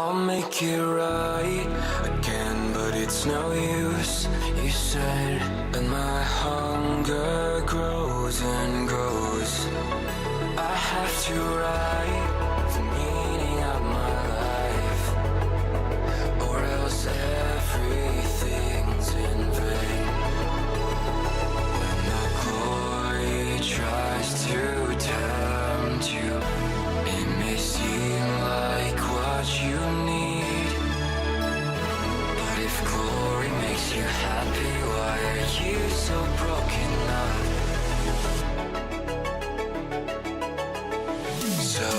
I'll make it right again, but it's no use, you said. And my hunger grows and grows. I have to write the meaning of my life, or else everything's in vain. When the glory tries to tempt you, it may seem like what you need. But if glory makes you happy, why are you so broken up? So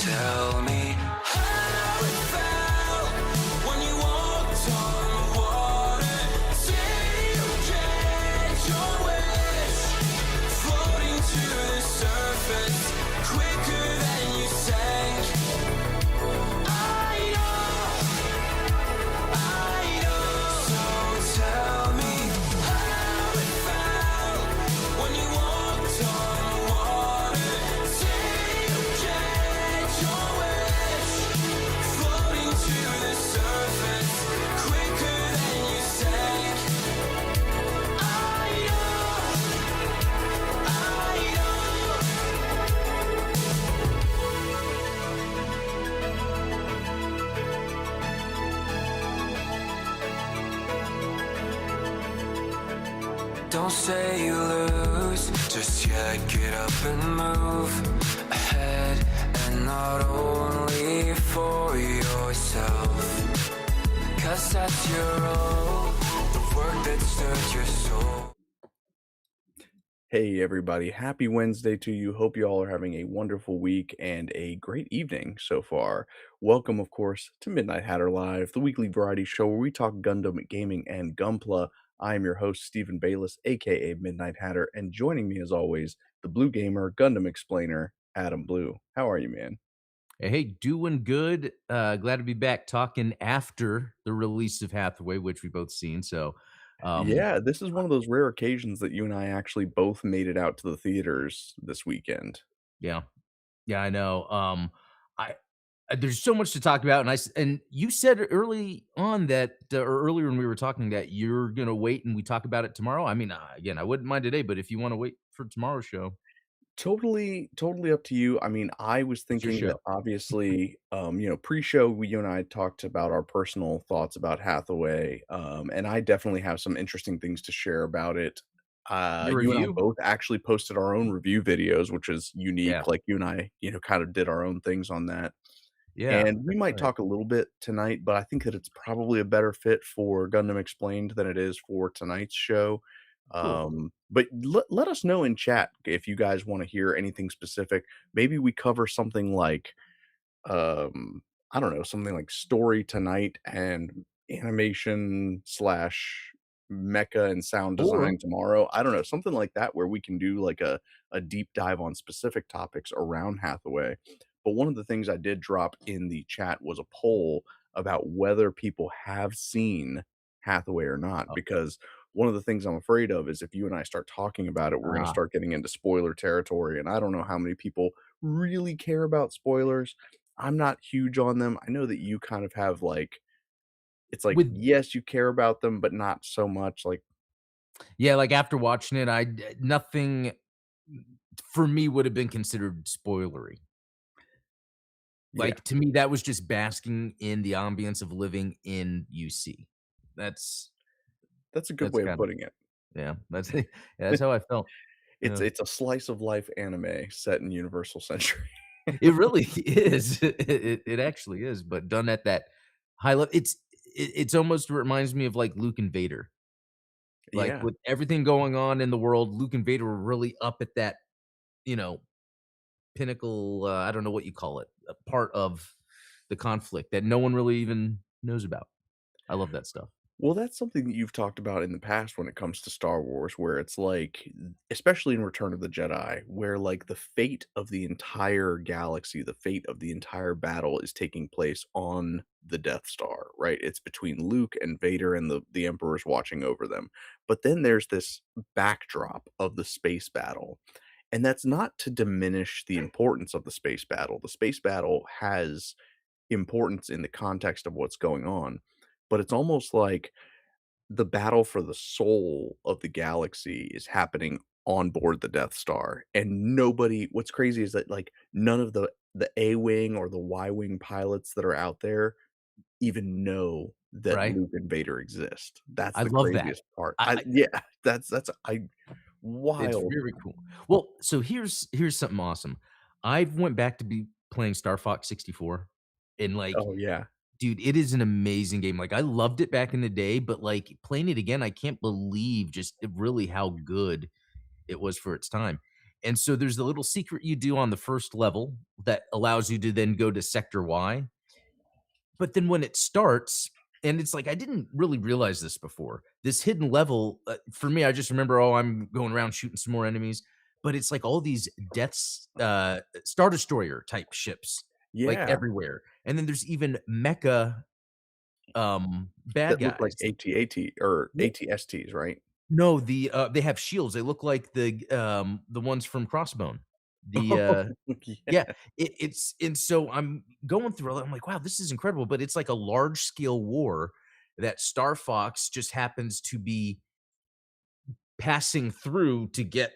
tell me how it felt when you walked on the water. Did you get your wish? Floating to the surface quicker than you sank. I know. So tell me how it felt when you walked on the water. Did you get your wish? Floating to the surface quicker than you sank. I know. Don't say you lose just yet. Get up and move ahead, and not only for yourself, 'cause that's your role, the work that stirred your soul. Hey everybody, happy Wednesday to you. Hope you all are having a wonderful week and a great evening so far. Welcome, of course, to Midnight Hatter Live, the weekly variety show where we talk Gundam gaming and Gunpla. I am your host, Stephen Bayless, aka Midnight Hatter, and joining me as always, the Blue Gamer Gundam Explainer, Adam Blue. How are you, man? Hey, doing good. Glad to be back talking after the release of Hathaway, which we both seen. So, um, Yeah, this is one of those rare occasions that you and I actually both made it out to the theaters this weekend. yeah, yeah, I know. I There's so much to talk about, and and you said early on that, or earlier when we were talking, that you're gonna wait and we talk about it tomorrow. I mean, again, I wouldn't mind today, but if you want to wait for tomorrow's show, Totally up to you. I mean, I was it's your thinking that show. obviously, pre-show, you and I talked about our personal thoughts about Hathaway, and I definitely have some interesting things to share about it. Your You and I review? both actually posted our own review videos, which is Yeah, unique. Like you and I, kind of did our own things on that. yeah, And we that's might right. talk a little bit tonight, but I think that it's probably a better fit for Gundam Explained than it is for tonight's show. Cool. But let us know in chat if you guys want to hear anything specific. Maybe we cover something like, um, I don't know, something like story tonight and animation slash mecha and sound Or design tomorrow. I don't know, something like that where we can do like a deep dive on specific topics around Hathaway. But one of the things I did drop in the chat was a poll about whether people have seen Hathaway or not, oh, because one of the things I'm afraid of is if you and I start talking about it, we're going to ah, start getting into spoiler territory. And I don't know how many people really care about spoilers. I'm not huge on them. I know that you kind of have like, it's like, with yes, you care about them, but not so much. Like, Yeah, like, after watching it, nothing for me would have been considered spoilery. yeah, Like, to me, that was just basking in the ambience of living in UC. That's that's a good that's way of kind of putting it. yeah, that's yeah, that's how I felt. Yeah. It's a slice of life anime set in Universal Century. It really is. It actually is, but done at that high level. It's almost reminds me of, like, Luke and Vader. Like, Yeah. with everything going on in the world, Luke and Vader were really up at that, you know, pinnacle, I don't know what you call it, a part of the conflict that no one really even knows about. I love that stuff. Well, that's something that you've talked about in the past when it comes to Star Wars, where it's like, especially in Return of the Jedi, where like the fate of the entire galaxy, the fate of the entire battle is taking place on the Death Star, right? It's between Luke and Vader, and the Emperor's watching over them. But then there's this backdrop of the space battle. And that's not to diminish the importance of the space battle. The space battle has importance in the context of what's going on, but it's almost like the battle for the soul of the galaxy is happening on board the Death Star, and nobody what's crazy is that, like, none of the A-wing or the Y-wing pilots that are out there even know that right? Luke and Vader exist. That's I the love that. craziest part. I I I yeah, that's I It's wild. very cool. Well, so here's something awesome. I went back to be playing Star Fox 64, and, like, Oh, yeah. dude, it is an amazing game. Like, I loved it back in the day, but, like, playing it again, I can't believe just really how good it was for its time. And so there's the little secret you do on the first level that allows you to then go to Sector Y. But then when it starts, and it's like I didn't really realize this before. This hidden level, for me, I just remember, oh, I'm going around shooting some more enemies. But it's like all these deaths, Star Destroyer type ships, like Yeah, everywhere. And then there's even mecha bad that look like guys. AT-AT or ATSTs, right? No, they have shields. They look like the ones from Crossbone. The, Oh, yeah, yeah. it's and so I'm going through all that, I'm like, "Wow, this is incredible," but it's like a large scale war that Star Fox just happens to be passing through to get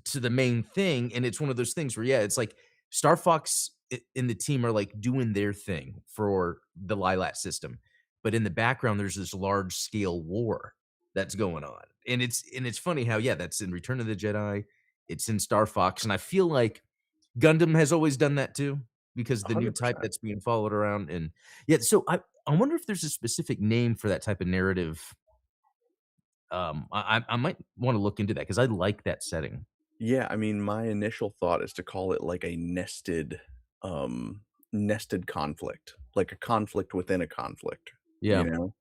to the main thing, and it's one of those things where, yeah, it's like Star Fox and the team are, like, doing their thing for the Lilat system, but in the background, there's this large scale war that's going on, and it's funny how, yeah, that's in Return of the Jedi, it's in Star Fox, and I feel like Gundam has always done that too, because the new type 100%. that's being followed around, and yeah, so I wonder if there's a specific name for that type of narrative. I might wanna look into that because I like that setting. Yeah, I mean, my initial thought is to call it like a nested conflict, like a conflict within a conflict, you Yeah, know?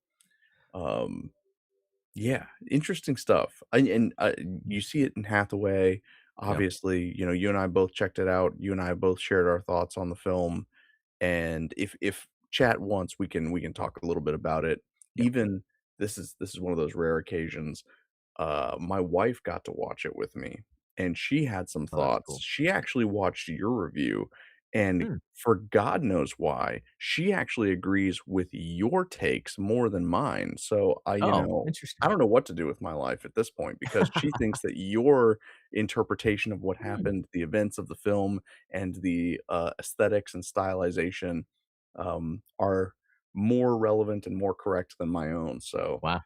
Um, yeah, interesting stuff. You see it in Hathaway. yeah, Obviously, you and I both checked it out. You and I both shared our thoughts on the film. And if chat wants, we can talk a little bit about it. yeah. Even this is one of those rare occasions. My wife got to watch it with me, and she had some Oh, that's thoughts. cool. She actually watched your review, and Mm. for God knows why, she actually agrees with your takes more than mine. So Oh, I interesting. don't know what to do with my life at this point because she thinks that your interpretation of what Mm. happened, the events of the film, and the aesthetics and stylization are more relevant and more correct than my own. So Wow.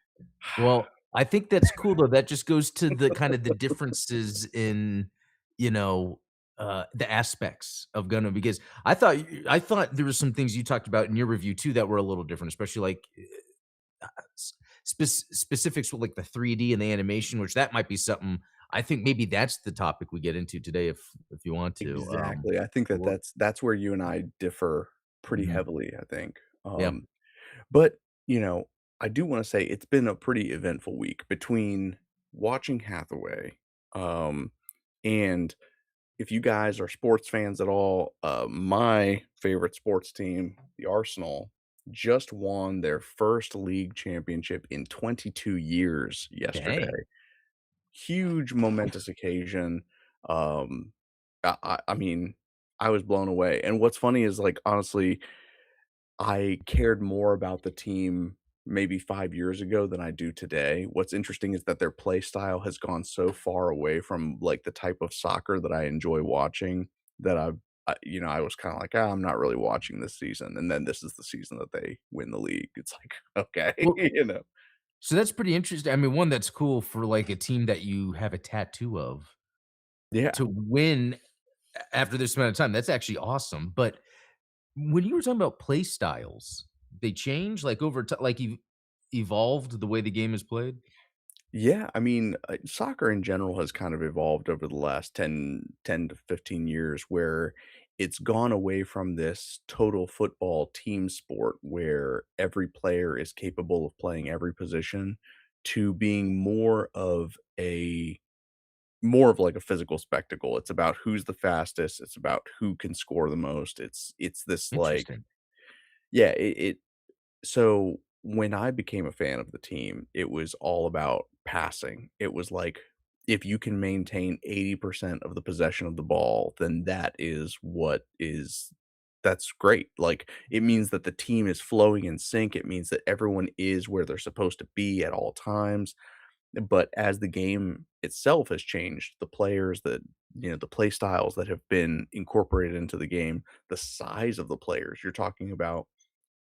Well, I think that's cool, though. That just goes to the kind of the differences in, you know, the aspects of Gundam because I thought there were some things you talked about in your review too that were a little different, especially like specifics with like the 3D and the animation, which that might be something. I think maybe that's the topic we get into today if you want to. exactly. I think that Or that's where you and I differ pretty mhm, heavily, I think. yeah, But, you know, I do wanna say it's been a pretty eventful week between watching Hathaway, and if you guys are sports fans at all, my favorite sports team, the Arsenal, just won their first league championship in 22 years yesterday. dang, Huge momentous occasion. Um, I mean, I was blown away, and what's funny is, like, honestly, I cared more about the team maybe 5 years ago than I do today. What's interesting is that their play style has gone so far away from, like, the type of soccer that I enjoy watching that I was kinda like, "Ah, I'm not really watching this season," and then this is the season that they win the league. It's like, "Okay," well, you know? so that's pretty interesting. I mean, one that's cool for like a team that you have a tattoo of Yeah. to win after this amount of time. That's actually awesome. But when you were talking about play styles, they change like over time, like you evolved the way the game is played. Yeah, I mean, soccer in general has kind of evolved over the last ten to 15 years where it's gone away from this total football team sport where every player is capable of playing every position to being more of like a physical spectacle. It's about who's the fastest, it's about who can score the most. It's this like Interesting. yeah, so, when I became a fan of the team, it was all about passing. It was like, if you can maintain 80% of the possession of the ball, then that is what is that's great. Like, it means that the team is flowing in sync. It means that everyone is where they're supposed to be at all times. But as the game itself has changed, the players that the play styles that have been incorporated into the game, the size of the players, you're talking about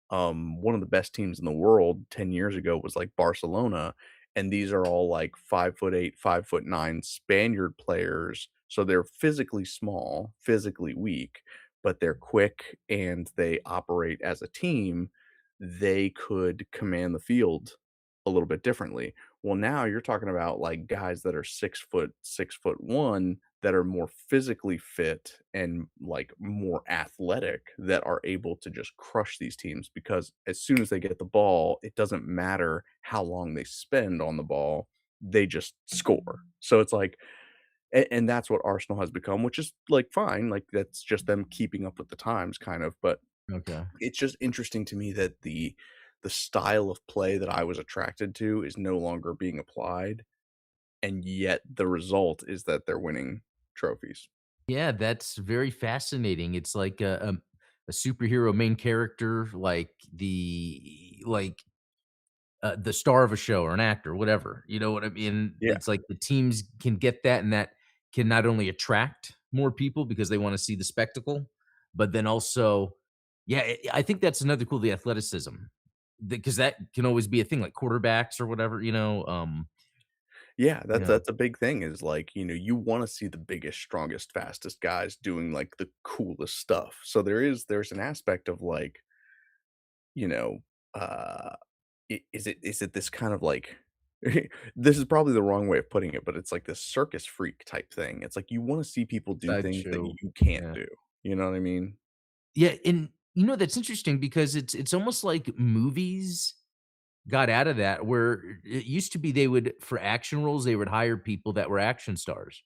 one of the best teams in the world 10 years ago was like Barcelona, and these are all like 5'8", 5'9" Spaniard players. So they're physically small, physically weak, but they're quick and they operate as a team. They could command the field a little bit differently. Well, now you're talking about like guys that are 6 foot, 6'1", that are more physically fit and like more athletic that are able to just crush these teams because as soon as they get the ball, it doesn't matter how long they spend on the ball, they just score. So it's like, and that's what Arsenal has become, which is like fine, like that's just them keeping up with the times kind of, but Okay. it's just interesting to me that the style of play that I was attracted to is no longer being applied, and yet the result is that they're winning trophies. Yeah, that's very fascinating. It's like a superhero main character, like the star of a show or an actor, whatever. You know what I mean? Yeah. It's like the teams can get that, and that can not only attract more people because they want to see the spectacle, but then also, yeah, I think that's another cool, the athleticism, because that can always be a thing, like quarterbacks or whatever. Yeah, You that's know, that's a big thing is, like, you wanna see the biggest, strongest, fastest guys doing, like, the coolest stuff. So there's an aspect of, like, you know, uh, is it this kind of, like this is probably the wrong way of putting it, but it's like this circus freak type thing. It's like you wanna see people do things that sideshow. you can't Yeah, do. You know what I mean? yeah, and that's interesting because it's almost like movies got out of that where it used to be they would for action roles, they would hire people that were action stars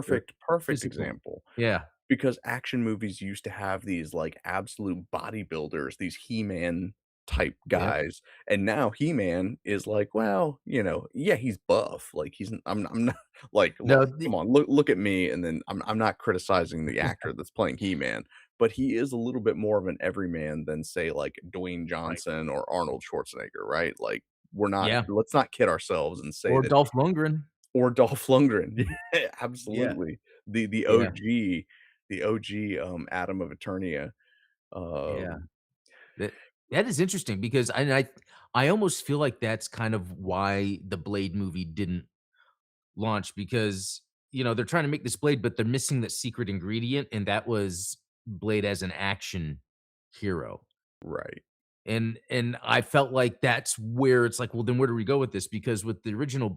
or Perfect physical. example. Yeah, Because action movies used to have these, like, absolute bodybuilders, these He-Man type yeah. guys, and now He-Man is like, well, yeah, he's buff, like, I'm not like, No, come on, look at me, and then I'm not criticizing the actor that's playing He-Man, but he is a little bit more of an everyman than, say, like, Dwayne right. Johnson or Arnold Schwarzenegger, right? Like, we're not Yeah, let's not kid ourselves and say or that Dolph Lundgren. or Dolph Lundgren. Yeah, Yeah, absolutely. The yeah, OG the OG, Atom of Eternia. yeah. Um, That that is interesting because I almost feel like that's kind of why the Blade movie didn't launch because, they're trying to make this Blade, but they're missing the secret ingredient, and that was Blade as an action hero. right. And I felt like that's where it's like, well, then where do we go with this? Because with the original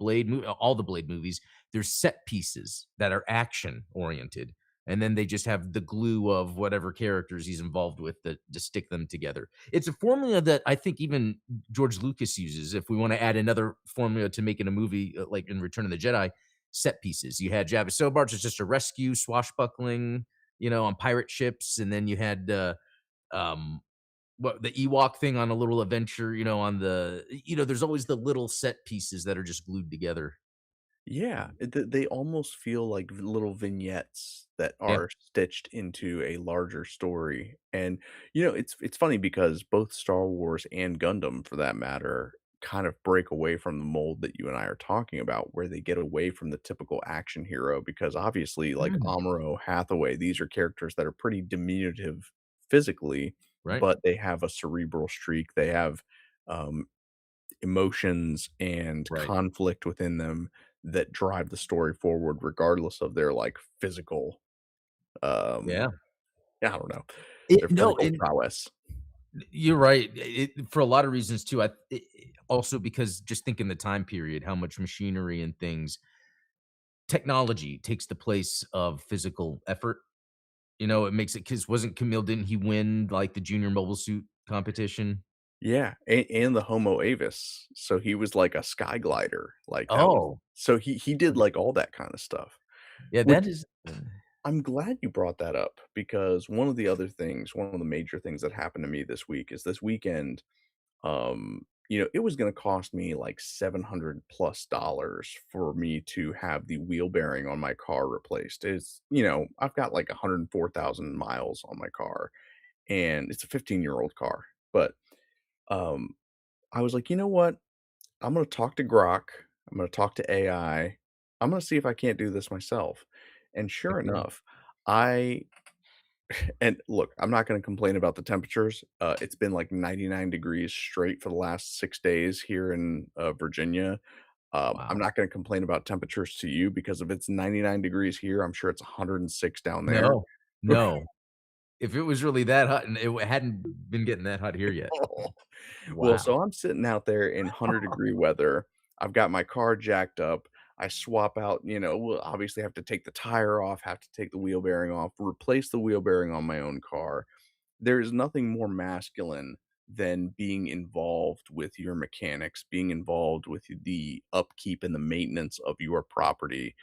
all the Blade movies, there's set pieces that are action oriented, and then they just have the glue of whatever characters he's involved with that to stick them together. It's a formula that I think even George Lucas uses. If we want to add another formula to making a movie like in Return of the Jedi, set pieces. You had Jabba Sobarch, it's just a rescue, swashbuckling, on pirate ships, and then you had um what the Ewok thing on a little adventure, on there's always the little set pieces that are just glued together. Yeah, they almost feel like little vignettes that Yeah. are stitched into a larger story, and, it's funny because both Star Wars and Gundam, for that matter, kind of break away from the mold that you and I are talking about, where they get away from the typical action hero because, obviously, like Mhm. Amuro, Hathaway, these are characters that are pretty diminutive physically, Right? but they have a cerebral streak, they have, um, emotions and Right. conflict within them that drive the story forward regardless of their, like, physical, Yeah. um, I don't know, It their no, physical and prowess. you're right. For a lot of reasons too. Also because just think in the time period, how much machinery and things, technology takes the place of physical effort. It makes it because wasn't Camille, didn't he win like the junior mobile suit competition? Yeah, and the Homo Avis, so he was like a sky glider, like, that was Oh, so he did, like, all that kinda stuff, yeah, which that is I'm glad you brought that up because one of the major things that happened to me this week is this weekend. It was gonna cost me like $700 plus dollars for me to have the wheel bearing on my car replaced. I've got like 104,000 miles on my car, and it's a 15-year-old car, but, um, I was like, "You know what? I'm gonna talk to Grok, I'm gonna talk to AI, I'm gonna see if I can't do this myself." And Heck sure yeah. enough, I and look, I'm not gonna complain about the temperatures, it's been, like, 99 degrees straight for the last 6 days here in, Virginia. I'm Wow. not gonna complain about temperatures to you because if it's 99 degrees here, I'm sure it's 106 down there. No, no. If it was really that hot and it hadn't been getting that hot here yet. Well, Wow. so I'm sitting out there in 100-degree weather. I've got my car jacked up. I swap out, we'll obviously have to take the tire off, have to take the wheel bearing off, replace the wheel bearing on my own car. There is nothing more masculine than being involved with your mechanics, being involved with the upkeep and the maintenance of your property.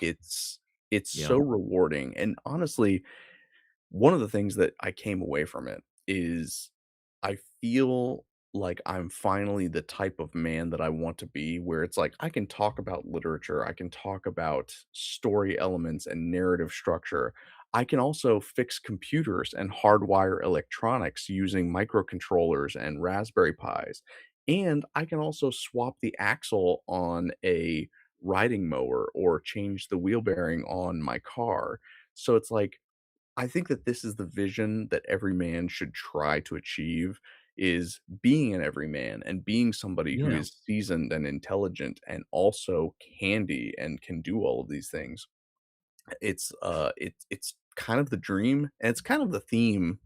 It's it's Yeah, so rewarding, and honestly, one of the things that I came away from it is I feel like I'm finally the type of man that I want to be, where it's like I can talk about literature, I can talk about story elements and narrative structure. I can also fix computers and hardwire electronics using microcontrollers and Raspberry Pis. And I can also swap the axle on a riding mower or change the wheel bearing on my car. So it's like I think that this is the vision that every man should try to achieve is being an everyman and being somebody who yeah, is seasoned and intelligent and also handy and can do all of these things. It's kind of the dream, and it's kind of the theme.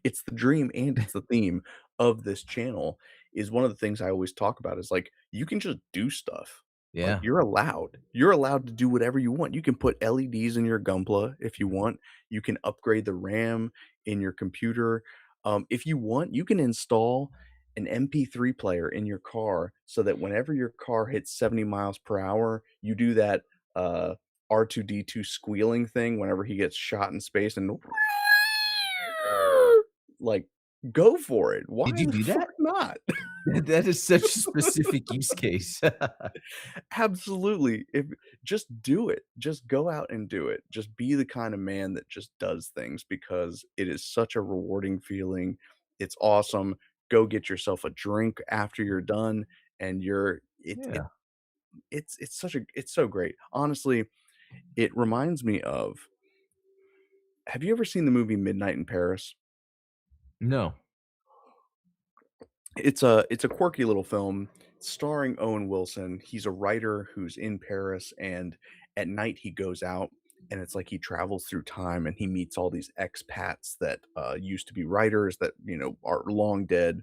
It's the dream and it's the theme of this channel is one of the things I always talk about is, like, you can just do stuff. Like, yeah, you're allowed to do whatever you want. You can put LEDs in your Gunpla if you want. You can upgrade the RAM in your computer. If you want, you can install an MP3 player in your car so that whenever your car hits 70 miles per hour, you do that, R2-D2 squealing thing whenever he gets shot in space and like, go for it. Did Why you the do that? fuck not? That is such a specific use case. Absolutely. If just do it. Just go out and do it. Just be the kind of man that just does things because it is such a rewarding feeling. It's awesome. Go get yourself a drink after you're done and you're Yeah. it's so great. Honestly, it reminds me of have you ever seen the movie Midnight in Paris? No. It's a quirky little film starring Owen Wilson. He's a writer who's in Paris, and at night he goes out, and it's like he travels through time, and he meets all these expats that used to be writers that are long dead.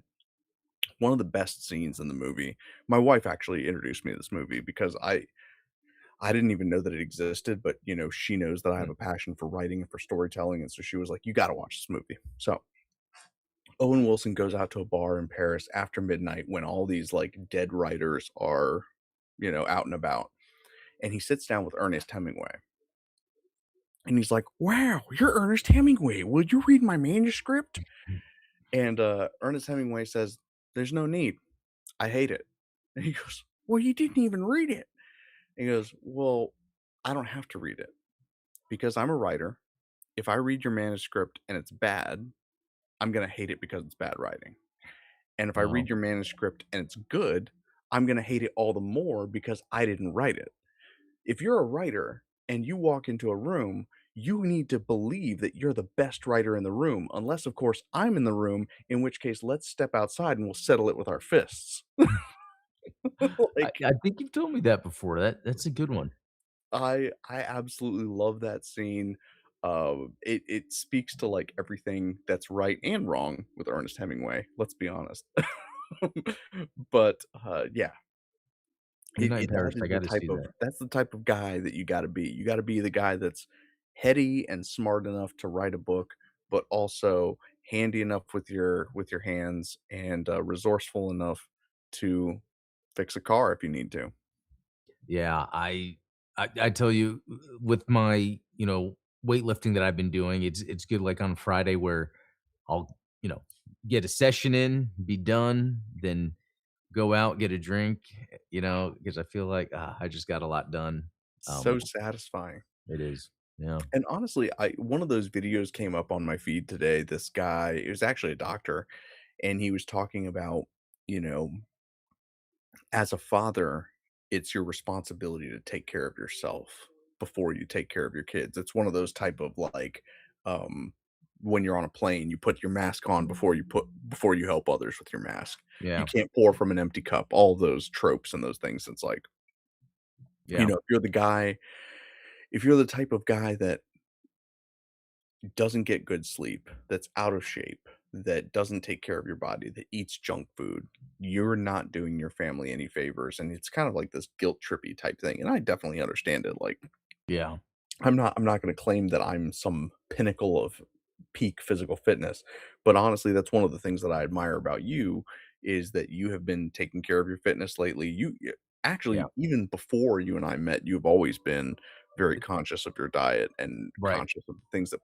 One of the best scenes in the movie. My wife actually introduced me to this movie because I didn't even know that it existed, but she knows that I have Mhm. a passion for writing and for storytelling, and so she was like, "You got to watch this movie." So Owen Wilson goes out to a bar in Paris after midnight when all these, like, dead writers are, out and about, and he sits down with Ernest Hemingway, and he's like, "Wow, you're Ernest Hemingway. Will you read my manuscript?" And, Ernest Hemingway says, "There's no need. I hate it." And he goes, "Well, you didn't even read it." And he goes, "Well, I don't have to read it because I'm a writer. If I read your manuscript and it's bad, I'm gonna hate it because it's bad writing. And if I Oh, read your manuscript and it's good, I'm gonna hate it all the more because I didn't write it. If you're a writer and you walk into a room, you need to believe that you're the best writer in the room, unless, of course, I'm in the room, in which case, let's step outside and we'll settle it with our fists." I Like, I think you've told me that before. That's a good one. I absolutely love that scene. It speaks to like everything that's right and wrong with Ernest Hemingway. Let's be honest. But yeah, Midnight in that Paris, I is the gotta type see of that. that's the type of guy that you got to be. You got to be the guy that's heady and smart enough to write a book, but also handy enough with your hands and resourceful enough to fix a car if you need to. Yeah, I tell you, with my, weightlifting that I've been doing, it's good, like, on Friday where I'll, get a session in, be done, then go out, get a drink, because I feel like, I just got a lot done. So Um, satisfying. it is. Yeah. And honestly, I one of those videos came up on my feed today. This guy, it was actually a doctor, and he was talking about, you know, as a father, it's your responsibility to take care of yourself before you take care of your kids. It's one of those type of like, um, when you're on a plane, you put your mask on before you help others with your mask. You Yeah. can't pour from an empty cup. All those tropes and those things. It's like, Yeah. if you're the type of guy that doesn't get good sleep, that's out of shape, that doesn't take care of your body, that eats junk food, you're not doing your family any favors. And it's kind of like this guilt trippy type thing. And I definitely understand it. Like, Yeah. I'm not gonna claim that I'm some pinnacle of peak physical fitness, but honestly, that's one of the things that I admire about you is that you have been taking care of your fitness lately. Yeah. Actually, even before you and I met, you've always been very It conscious of your diet and Right. conscious of the things that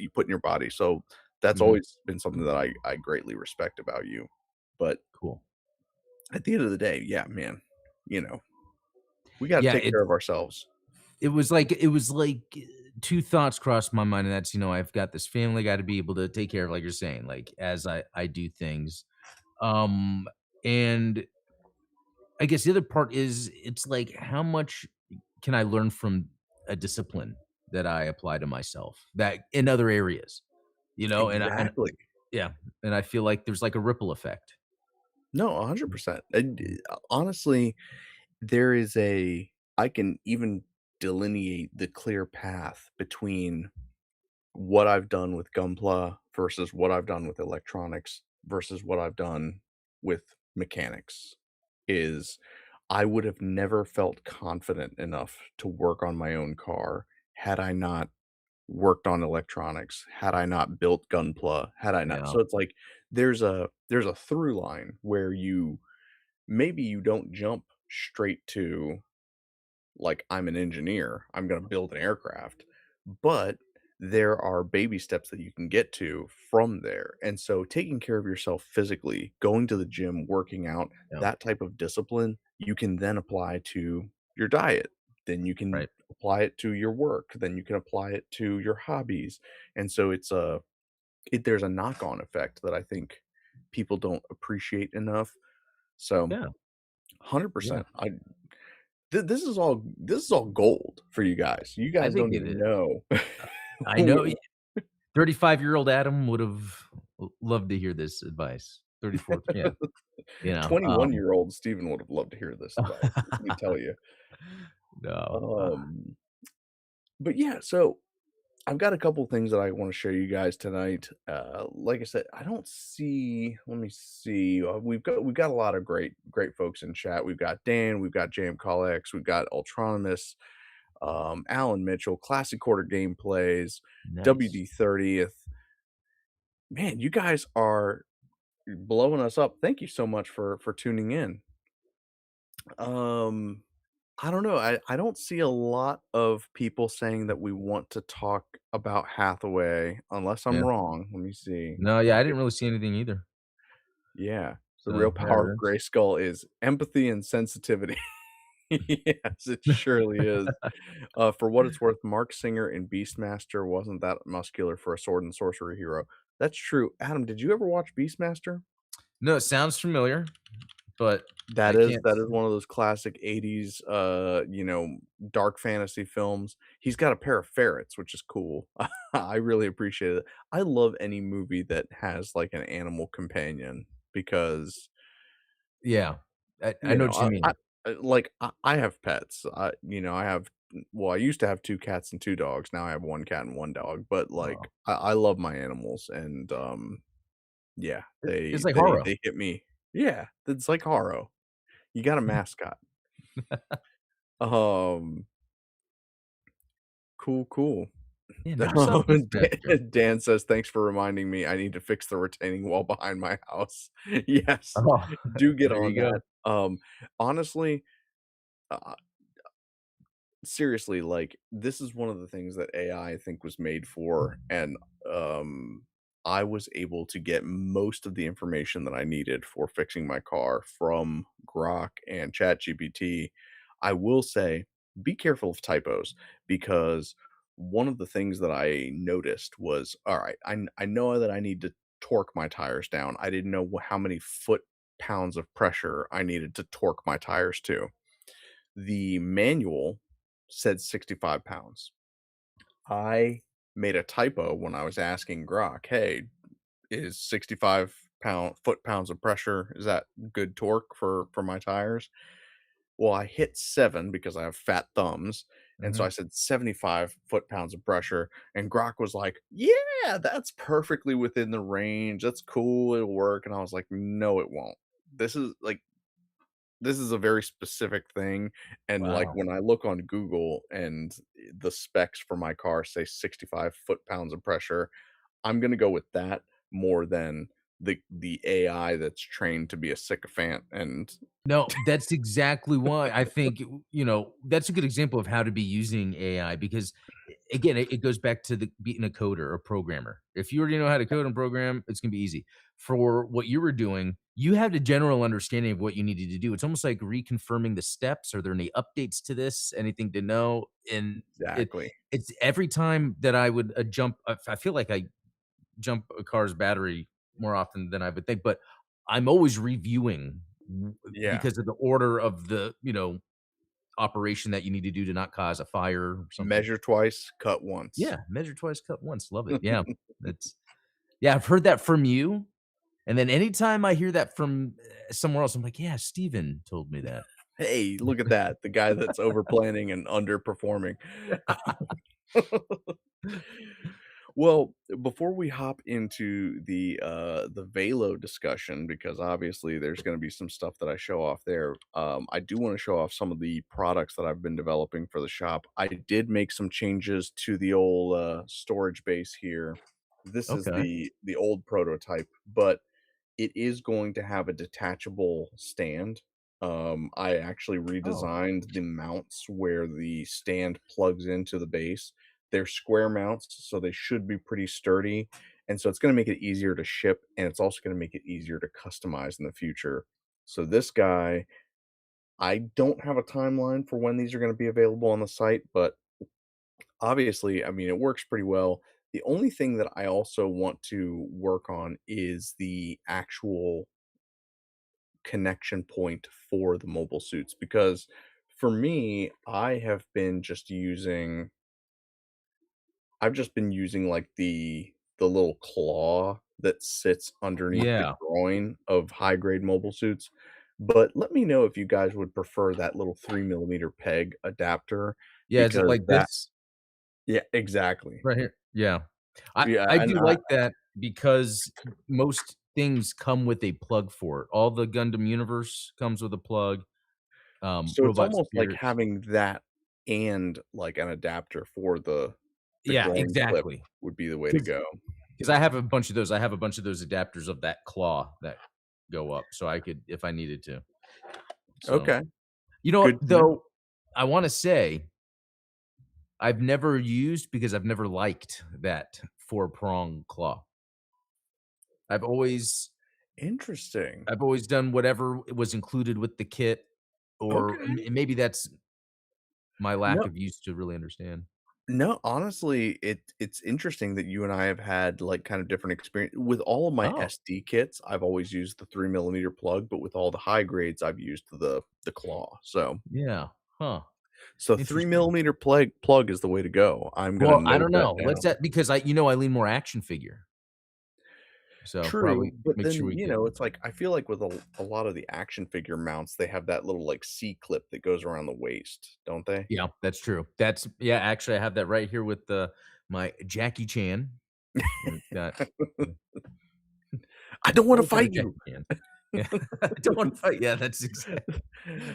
you put in your body. So that's Mhm. always been something that I greatly respect about you. But Cool. at the end of the day, yeah, man, you know, we got to Yeah, take care of ourselves. it was like 2 thoughts crossed my mind, and that's, I've got this family I gotta be able to take care of, like you're saying, like, as I do things. Um, and I guess the other part is it's like, how much can I learn from a discipline that I apply to myself that in other areas, and Exactly. yeah, and I feel like there's like a ripple effect. No, 100%. And, honestly, there is a I can even delineate the clear path between what I've done with Gunpla versus what I've done with electronics versus what I've done with mechanics, is I would have never felt confident enough to work on my own car had I not worked on electronics, had I not built Gunpla, had I not Yeah, so it's like there's a through line where maybe you don't jump straight to, like, I'm an engineer, I'm gonna build an aircraft, but there are baby steps that you can get to from there, and so taking care of yourself physically, going to the gym, working out, yeah, that type of discipline, you can then apply to your diet, then you can right. apply it to your work, then you can apply it to your hobbies, and so there's a knock-on effect that I think people don't appreciate enough, so Yeah, yeah, 100%. This is all gold for you guys. You I guys think don't it even is. know. I know 35-year-old Adam would've loved to hear this advice. 34, yeah, 21-year-old Steven would have loved to hear this advice, let me tell you. no, Um, but yeah, so I've got a couple things that I wanna show you guys tonight. Like I said, I don't see let me see, we've got a lot of great folks in chat. We've got Dan, we've got JamCallX, we've got Ultronomus, Alan Mitchell, Classic Quarter Gameplays, nice. WD30th. Man, you guys are blowing us up. Thank you so much for tuning in. Um, I don't know. I don't see a lot of people saying that we want to talk about Hathaway, unless I'm Yeah. wrong. Let me see. No, yeah, I didn't really see anything either. Yeah, the real So, power there of it is. Grayskull is empathy and sensitivity. Yes, it surely is. For what it's worth, Mark Singer in Beastmaster wasn't that muscular for a sword and sorcery hero. That's true. Adam, did you ever watch Beastmaster? No, it sounds familiar, but I That is can't. one of those classic '80s, dark fantasy films. He's got a pair of ferrets, which is cool. I really appreciate it. I love any movie that has, like, an animal companion because, Yeah. I you know know, what you mean. I have pets. I have well, I used to have 2 cats and 2 dogs, now I have 1 cat and 1 dog, but, Oh, like, I love my animals and, yeah, it's they like they Haro. they hit me. Yeah, it's like Haro. You got a mascot. Um, cool, cool. Yeah, never saw Beastmaster. Dan says, "Thanks for reminding me. I need to fix the retaining wall behind my house." Yes, Oh, do get there on you go. that. Honestly, uh, seriously, like, this is one of the things that AI, I think, was made for, and, I was able to get most of the information that I needed for fixing my car from Grok and ChatGPT. I will say, be careful of typos because one of the things that I noticed was, all right, I know that I need to torque my tires down. I didn't know how many foot-pounds of pressure I needed to torque my tires to. The manual said 65 pounds. I made a typo when I was asking Grok, "Hey, is 65 foot-pounds of pressure, is that good torque for my tires?" Well, I hit 7 because I have fat thumbs, and so I Mhm. said 75 foot-pounds of pressure, and Grok was like, "Yeah, that's perfectly within the range. That's cool, it'll work." And I was like, "No, it won't. This is like this is a very specific thing." And, like, Wow. when I look on Google and the specs for my car say 65 foot-pounds of pressure, I'm gonna go with that more than the AI that's trained to be a sycophant and No, that's exactly why I think, that's a good example of how to be using AI because, again, it goes back to the being a coder, a programmer. If you already know how to code and program, it's gonna be easy. For what you were doing, you had a general understanding of what you needed to do. It's almost like reconfirming the steps. Are there any updates to this? Anything to know? And exactly. it's every time that I would, jump I feel like I jump a car's battery more often than I would think, but I'm always reviewing Yeah. because of the order of the, operation that you need to do to not cause a fire or something. Measure twice, cut once. Yeah, measure twice, cut once. Love it. Yeah, that's yeah. I've heard that from you, and then anytime I hear that from somewhere else, I'm like, yeah, Steven told me that. Hey, look at that, the guy that's over planning and underperforming. Well, before we hop into the Vaelo discussion, because obviously there's gonna be some stuff that I show off there, I do wanna show off some of the products that I've been developing for the shop. I did make some changes to the old, storage base here. This is Okay. the old prototype, but it is going to have a detachable stand. I actually Oh, redesigned the mounts where the stand plugs into the base. They're square mounts, so they should be pretty sturdy. And so it's going to make it easier to ship, and it's also going to make it easier to customize in the future. So this guy, I don't have a timeline for when these are going to be available on the site, but obviously, I mean, it works pretty well. The only thing that I also want to work on is the actual connection point for the mobile suits, because for me, I've just been using like the little claw that sits underneath the yeah. groin of high grade mobile suits. But let me know if you guys would prefer that little 3 millimeter peg adapter, Yeah, is it because like that this yeah, exactly. right here? Yeah. I Yeah, I and do like that because most things come with a plug for it. All the Gundam universe comes with a plug, so it's Robot almost like Spirits. having that and like an adapter for the Yeah, groin clip exactly. would be the way to Because go. I have a bunch of those. I have a bunch of those adapters of that claw that go up, so I could if I needed to. So, Okay, you know what, good to know. though, I wanna say I've never used because I've never liked that four-prong claw. I've always Interesting. I've always done whatever was included with the kit, or Okay. maybe that's my lack No, of use to really understand. no, honestly, it's interesting that you and I have had, like, kind of different experience with all of my Oh, SD kits, I've always used the 3 millimeter plug, but with all the high grades, I've used the claw, yeah. Huh, so 3 interesting. millimeter plug is the way to go. I'm gonna Well, I note don't that know. Let's down. that because I lean more action figure, so True, probably but make sure then, we get it's like, I feel like with a lot of the action figure mounts, they have that little, like, C-clip that goes around the waist, don't they? yeah, that's true. That's yeah, actually, I have that right here with the my Jackie Chan. It's got mm, "I don't wanna always had a fight Jackie you!" Chan. Yeah, I don't wanna fight. Yeah, that's exact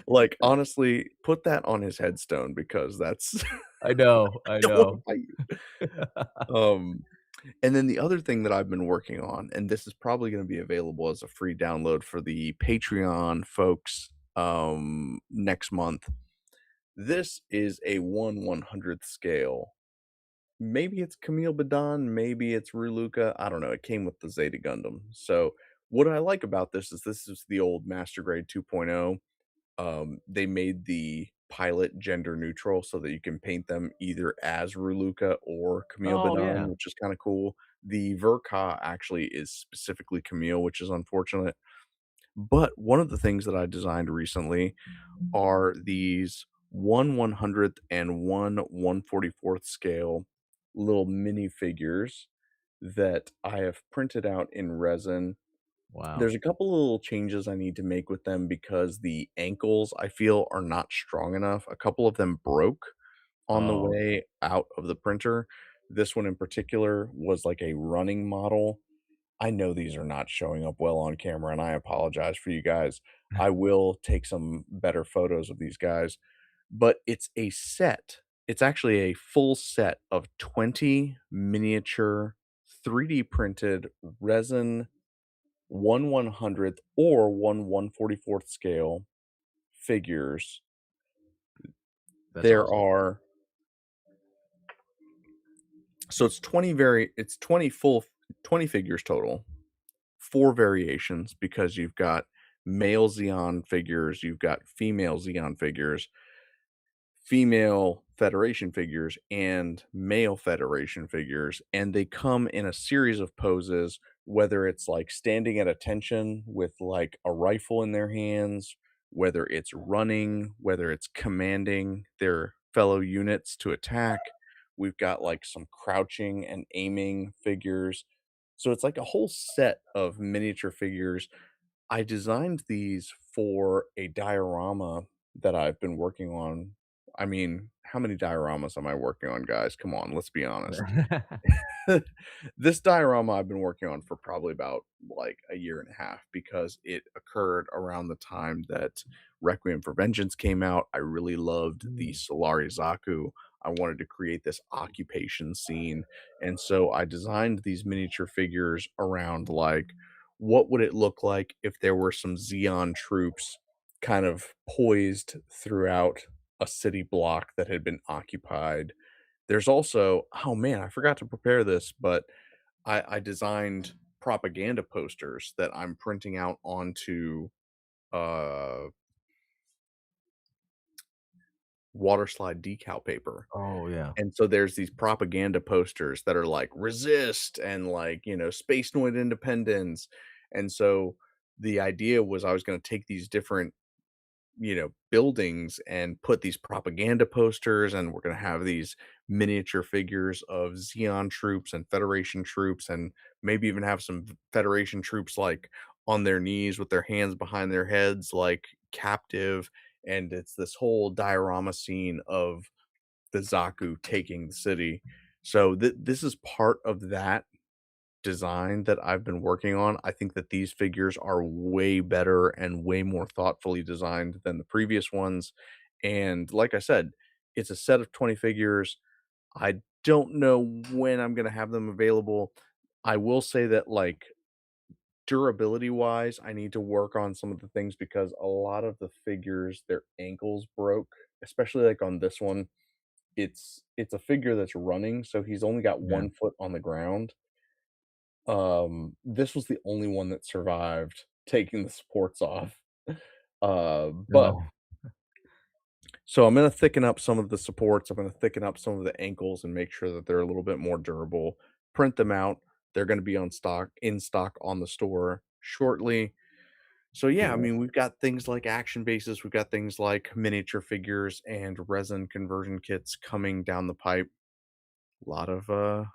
Like, honestly, put that on his headstone because that's I know, I don't wanna know. fight you. And then the other thing that I've been working on, and this is probably gonna be available as a free download for the Patreon folks, next month. This is a 1/100th scale. Maybe it's Camille Badan, maybe it's Ruluka, I don't know, it came with the Zeta Gundam. So, what I like about this is the old Master Grade 2.0. They made pilot gender neutral so that you can paint them either as Ruluka or Camille Oh, yeah. Benone, which is kinda cool. The Verka actually is specifically Camille, which is unfortunate. But one of the things that I designed recently are these 1/100th and 1/144th scale little minifigures that I have printed out in resin. Wow. There's a couple of little changes I need to make with them because the ankles, I feel, are not strong enough. A couple of them broke on the Oh, way out of the printer. This one in particular was like a running model. I know these are not showing up well on camera, and I apologize for you guys. I will take some better photos of these guys, but it's a set. It's actually a full set of 20 miniature 3D printed resin 1/100th or 1/144th scale figures. that's There awesome. are so it's 20 20 figures total, 4 variations because you've got male Xeon figures, you've got female Xeon figures, female Federation figures, and male Federation figures, and they come in a series of poses, whether it's, like, standing at attention with, like, a rifle in their hands, whether it's running, whether it's commanding their fellow units to attack. We've got, like, some crouching and aiming figures. So it's like a whole set of miniature figures. I designed these for a diorama that I've been working on. I mean, how many dioramas am I working on, guys? Come on, let's be honest. This diorama I've been working on for probably about like a year and a half because it occurred around the time that Requiem for Vengeance came out. I really loved the Mm. Solari Zaku. I wanted to create this occupation scene. And so I designed these miniature figures around like what would it look like if there were some Xeon troops kind of poised throughout a city block that had been occupied. There's also oh man, I forgot to prepare this, but I designed propaganda posters that I'm printing out onto uh water slide decal paper. Oh, yeah. And so there's these propaganda posters that are like resist and like, space noid independence. And so the idea was I was going to take these different buildings and put these propaganda posters, and we're going to have these miniature figures of Xeon troops and Federation troops, and maybe even have some Federation troops like on their knees with their hands behind their heads, like captive. And it's this whole diorama scene of the Zaku taking the city. So this is part of that design that I've been working on. I think that these figures are way better and way more thoughtfully designed than the previous ones. And like I said, it's a set of 20 figures. I don't know when I'm going to have them available. I will say that, like, durability wise, I need to work on some of the things because a lot of the figures, their ankles broke, especially like on this one. It's a figure that's running, so he's only got Yeah. 1 foot on the ground. This was the only one that survived taking the supports off. But No. so I'm gonna thicken up some of the supports, I'm gonna thicken up some of the ankles and make sure that they're a little bit more durable, print them out. They're gonna be on stock in stock on the store shortly. So yeah, I Cool. mean, we've got things like action bases, we've got things like miniature figures and resin conversion kits coming down the pipe. A lot of A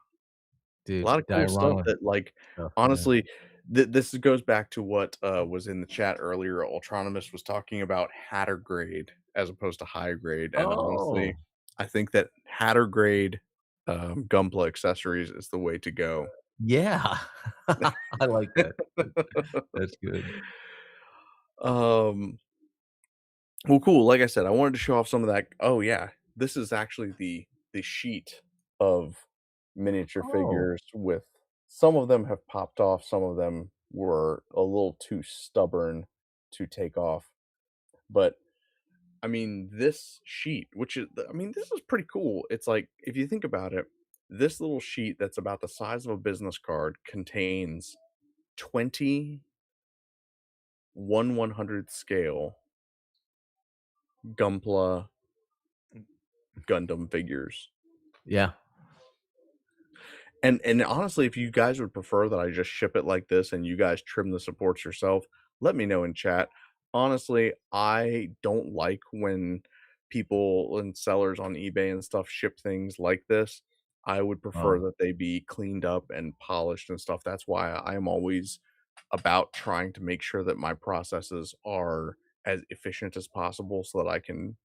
Dude, lot of cool stuff diorama that, like, stuff, yeah. honestly, this goes back to what, was in the chat earlier. Ultronomus was talking about Hatter grade as opposed to high grade, and honestly, Oh, I think that Hatter grade, Gunpla accessories is the way to go. yeah. I like that. That's good. Um, well, cool, like I said, I wanted to show off some of that. Oh, yeah, this is actually the sheet of miniature Oh, figures with some of them have popped off, some of them were a little too stubborn to take off. But I mean, this sheet, which is, I mean, this is pretty cool. It's like, if you think about it, this little sheet that's about the size of a business card contains 20 1/100th scale Gunpla Gundam figures. Yeah. And honestly, if you guys would prefer that I just ship it like this and you guys trim the supports yourself, let me know in chat. Honestly, I don't like when people and sellers on eBay and stuff ship things like this. I would prefer Oh, that they be cleaned up and polished and stuff. That's why I am always about trying to make sure that my processes are as efficient as possible so that I can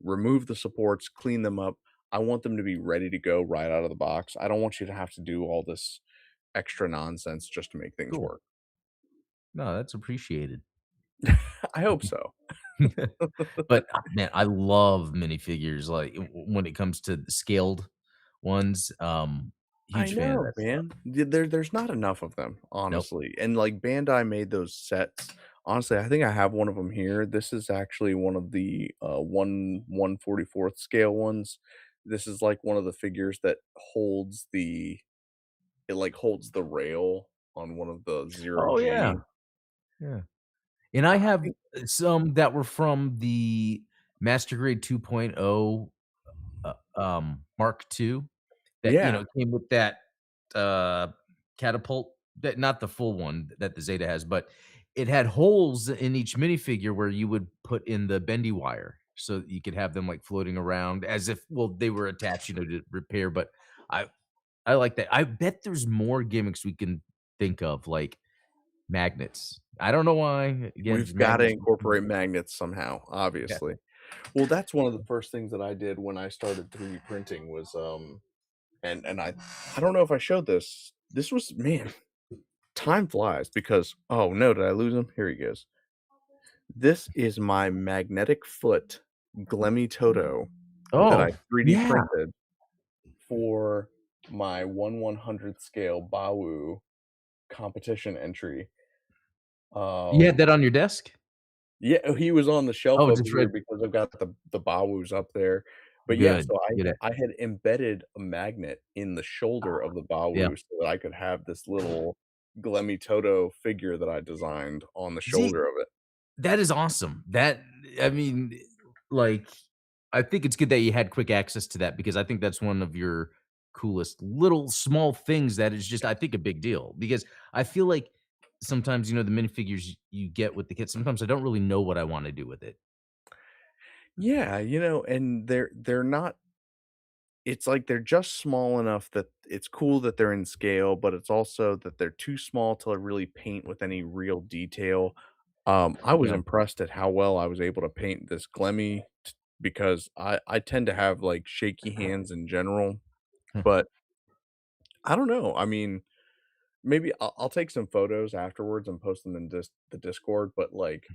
remove the supports, clean them up. I want them to be ready to go right out of the box. I don't want you to have to do all this extra nonsense just to make things cool. work. No, that's appreciated. I hope so. But, man, I love minifigures, like, when it comes to the scaled ones, I huge fan of know, that stuff. man. There's not enough of them, Nope. honestly. And like Bandai made those sets. Honestly, I think I have one of them here. This is actually one of the 1/144th scale ones. This is like one of the figures that holds the it like holds the rail on one of the zero Oh, yeah. G. Yeah. And I have I some that were from the Master Grade 2.0, Mark II that, Yeah. came with that, uh, catapult that not the full one that the Zeta has, but it had holes in each minifigure where you would put in the bendy wire so that you could have them, like, floating around as if well, they were attached, to repair, but I I like that. I bet there's more gimmicks we can think of, like magnets. I don't know why. Again, We've gotta magnets. incorporate magnets somehow, Yeah. obviously. Well, that's one of the first things that I did when I started 3D printing was, and I don't know if I showed this. This was man, time flies because oh, no, did I lose him? Here he goes. This is my magnetic foot Glemmy Toto that I Oh, 3D yeah. printed for my 1/100th scale Bawu competition entry. You had Um that on your desk? Yeah, oh, he was on the shelf Oh, over just here right. because I've got the Bawus up there. But yeah, Good. so Good. I had embedded a magnet in the shoulder of the Yeah. Bawu so that I could have this little Glemmy Toto figure that I designed on the See, shoulder of it. that is awesome. That I mean, like, I think it's good that you had quick access to that because I think that's one of your coolest little small things that is just, I think, a big deal because I feel like sometimes, the minifigures you get with the kids, sometimes I don't really know what I wanna do with it. Yeah, and they're not it's like they're just small enough that it's cool that they're in scale, but it's also that they're too small to really paint with any real detail. I was Yeah. impressed at how well I was able to paint this Glemmy because I tend to have like shaky hands in general, but I don't know. I mean, maybe I'll take some photos afterwards and post them in the Discord. But like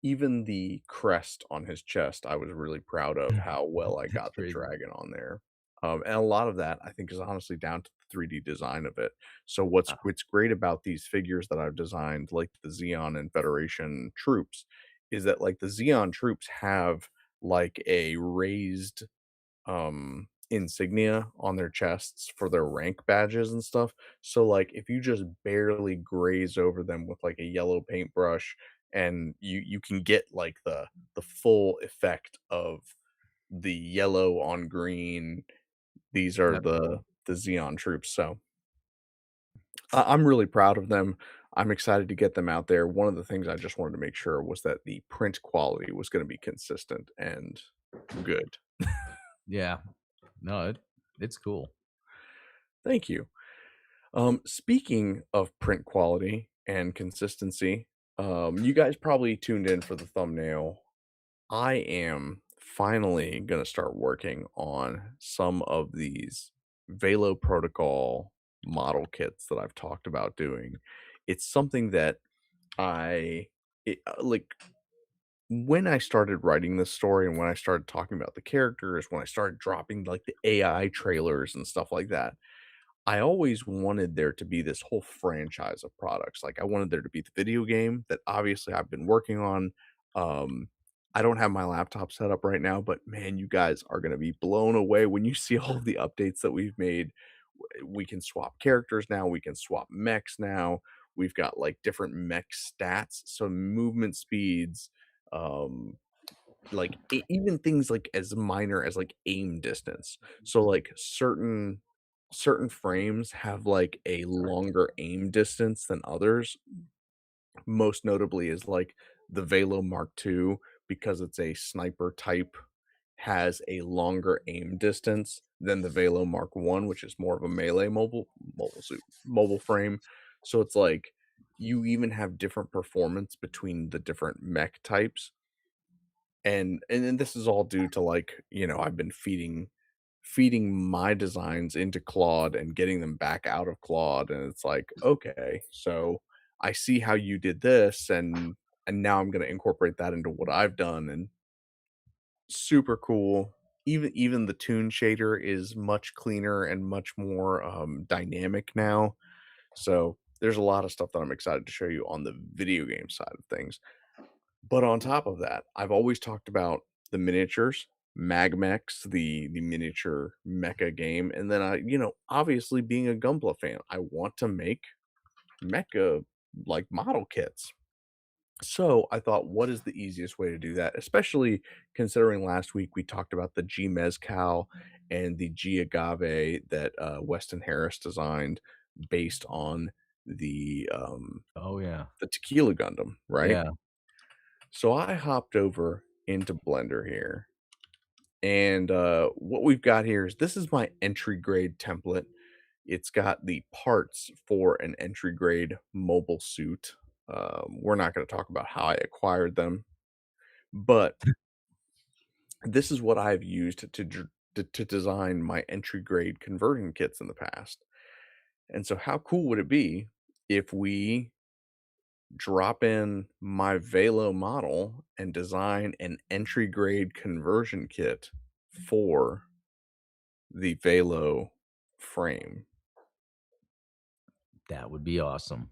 even the crest on his chest, I was really proud of how well I That's got the crazy. dragon on there. And a lot of that I think is honestly down to the 3D design of it. So what's great about these figures that I've designed, like the Xeon and Federation troops, is that like the Xeon troops have like a raised insignia on their chests for their rank badges and stuff. So like if you just barely graze over them with like a yellow paintbrush and you can get like the full effect of the yellow on green. These are That's cool. the Xeon troops. So I'm really proud of them. I'm excited to get them out there. One of the things I just wanted to make sure was that the print quality was going to be consistent and good. Yeah. No, it's cool. Thank you. Speaking of print quality and consistency, you guys probably tuned in for the thumbnail. I am finally going to start working on some of these Vaelo protocol model kits that I've talked about doing. It's something that like when I started writing this story and when I started talking about the characters, when I started dropping like the AI trailers and stuff like that, I always wanted there to be this whole franchise of products. Like I wanted there to be the video game that obviously I've been working on. Um, I don't have my laptop set up right now, but man, you guys are going to be blown away when you see all of the updates that we've made. We can swap characters now, we can swap mechs now. We've got like different mech stats, so movement speeds, um, like, even things, like, as minor as, like, aim distance. So, like, certain frames have, like, a longer aim distance than others. Most notably is, like, the Vaelo Mark II, because it's a sniper type, has a longer aim distance than the Vaelo Mark I, which is more of a melee mobile frame. So it's like, you even have different performance between the different mech types, and then this is all due to, like, I've been feeding my designs into Claude and getting them back out of Claude, and it's like, "Okay, so I see how you did this, and now I'm gonna incorporate that into what I've done," and super cool. Even the tune shader is much cleaner and much more, dynamic now, so there's a lot of stuff that I'm excited to show you on the video game side of things. But on top of that, I've always talked about the miniatures, Magmex, the miniature mecha game, and then obviously being a Gunpla fan, I want to make mecha like model kits. So I thought, what is the easiest way to do that? Especially considering last week we talked about the G Mezcal and the G Agave that Weston Harris designed based on the um, Oh, yeah. the Tequila Gundam, right? Yeah. So I hopped over into Blender here, and what we've got here is this is my entry grade template. It's got the parts for an entry grade mobile suit. We're not going to talk about how I acquired them, but this is what I've used to design my entry grade conversion kits in the past. And so, how cool would it be if we drop in my Vaelo model and design an entry grade conversion kit for the Vaelo frame? That would be awesome.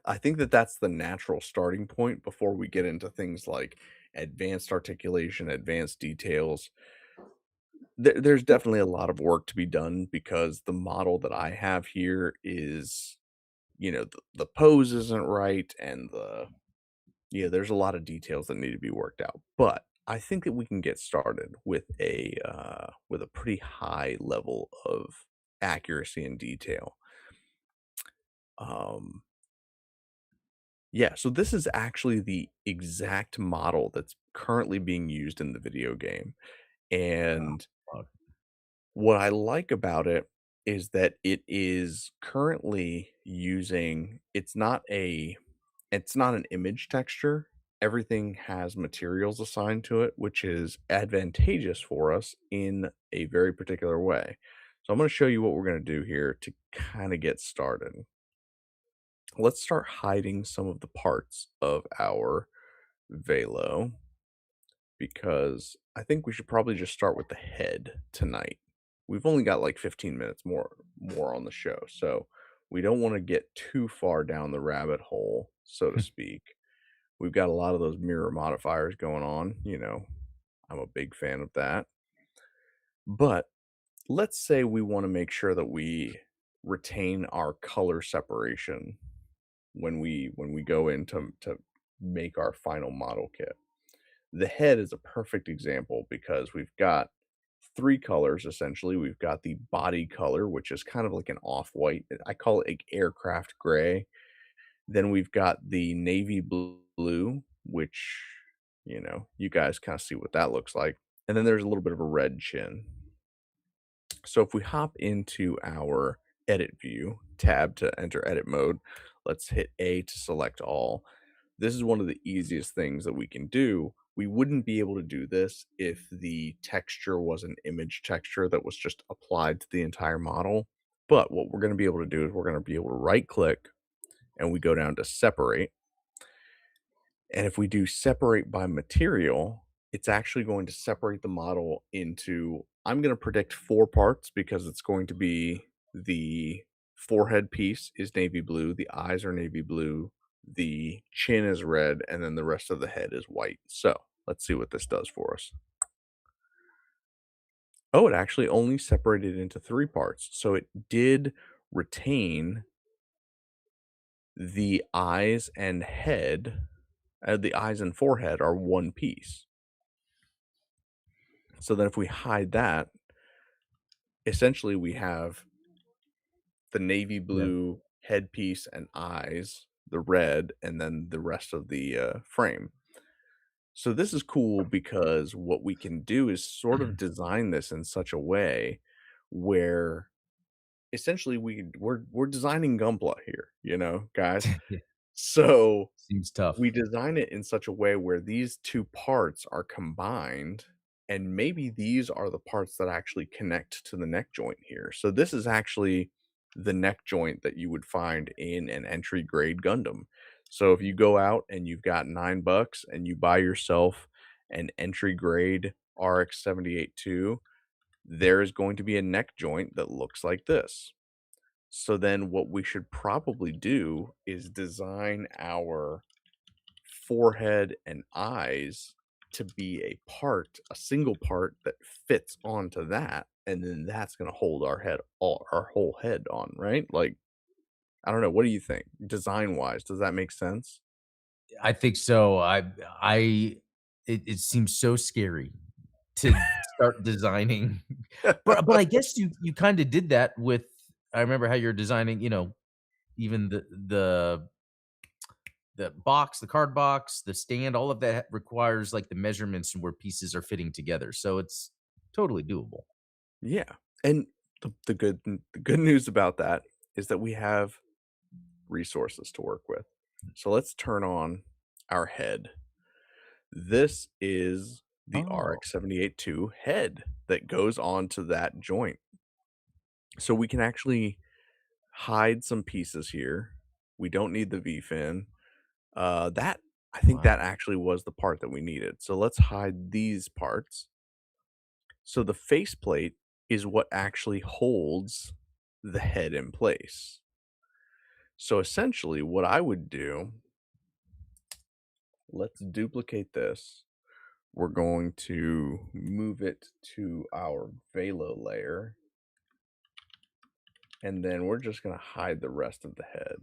I think that that's the natural starting point before we get into things like advanced articulation, advanced details. There's definitely a lot of work to be done because the model that I have here is, the pose isn't right, and there's a lot of details that need to be worked out, but I think that we can get started with a pretty high level of accuracy and detail. Um, yeah, so this is actually the exact model that's currently being used in the video game, and Uh, what I like about it is that it is currently using it's not an image texture. Everything has materials assigned to it, which is advantageous for us in a very particular way. So I'm going to show you what we're going to do here to kind of get started. Let's start hiding some of the parts of our Velo because I think we should probably just start with the head tonight. We've only got like 15 minutes more on the show, so we don't want to get too far down the rabbit hole, so to speak. We've got a lot of those mirror modifiers going on, I'm a big fan of that. But let's say we want to make sure that we retain our color separation when we go in to make our final model kit. The head is a perfect example because we've got 3 colors essentially. We've got the body color, which is kind of like an off-white. I call it like aircraft gray. Then we've got the navy blue, which, you guys kinda see what that looks like. And then there's a little bit of a red chin. So if we hop into our edit view tab to enter edit mode, let's hit A to select all. This is one of the easiest things that we can do. We wouldn't be able to do this if the texture was an image texture that was just applied to the entire model. But what we're going to be able to do is we're going to be able to right click and we go down to separate. And if we do separate by material, it's actually going to separate the model into, I'm going to predict 4 parts because it's going to be the forehead piece is navy blue, the eyes are navy blue, the chin is red, and then the rest of the head is white. So let's see what this does for us. Oh, it actually only separated into 3 parts. So it did retain the eyes and head, the eyes and forehead are one piece. So then if we hide that, essentially we have the navy Yeah. blue headpiece and eyes, the red, and then the rest of the frame. So this is cool because what we can do is sort of design this in such a way where essentially we're designing Gunpla here, guys. Yeah. So Seems we tough. design it in such a way where these two parts are combined, and maybe these are the parts that actually connect to the neck joint here. So this is actually the neck joint that you would find in an entry grade Gundam. So if you go out and you've got $9 and you buy yourself an entry grade RX-78-2, there is going to be a neck joint that looks like this. So then what we should probably do is design our forehead and eyes to be a single part that fits onto that, and then that's gonna hold our whole head on, right? Like, I don't know, what do you think? Design-wise, does that make sense? I think so. I it seems so scary to start designing, but I guess you kinda did that with I remember how you're designing, even the box, the card box, the stand, all of that requires, like, the measurements and where pieces are fitting together, so it's totally doable. Yeah, and the good news about that is that we have resources to work with. So let's turn on our head. This is the Oh, RX-78-2 head that goes onto that joint. So we can actually hide some pieces here. We don't need the V-fin. That I think wow. that actually was the part that we needed. So let's hide these parts. So the faceplate is what actually holds the head in place. So essentially what I would do, let's duplicate this. We're going to move it to our Vaelo layer, and then we're just going to hide the rest of the head.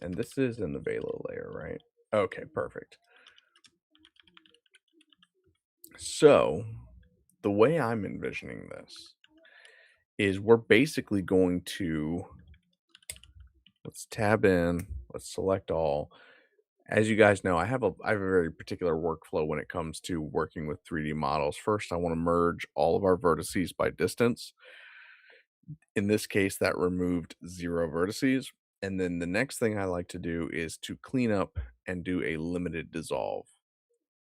And this is in the Vaelo layer, right? Okay, perfect. So, the way I'm envisioning this is we're basically going to let's tab in, let's select all. As you guys know, I have a very particular workflow when it comes to working with 3D models. First, I want to merge all of our vertices by distance. In this case, that removed 0 vertices. And then the next thing I like to do is to clean up and do a limited dissolve.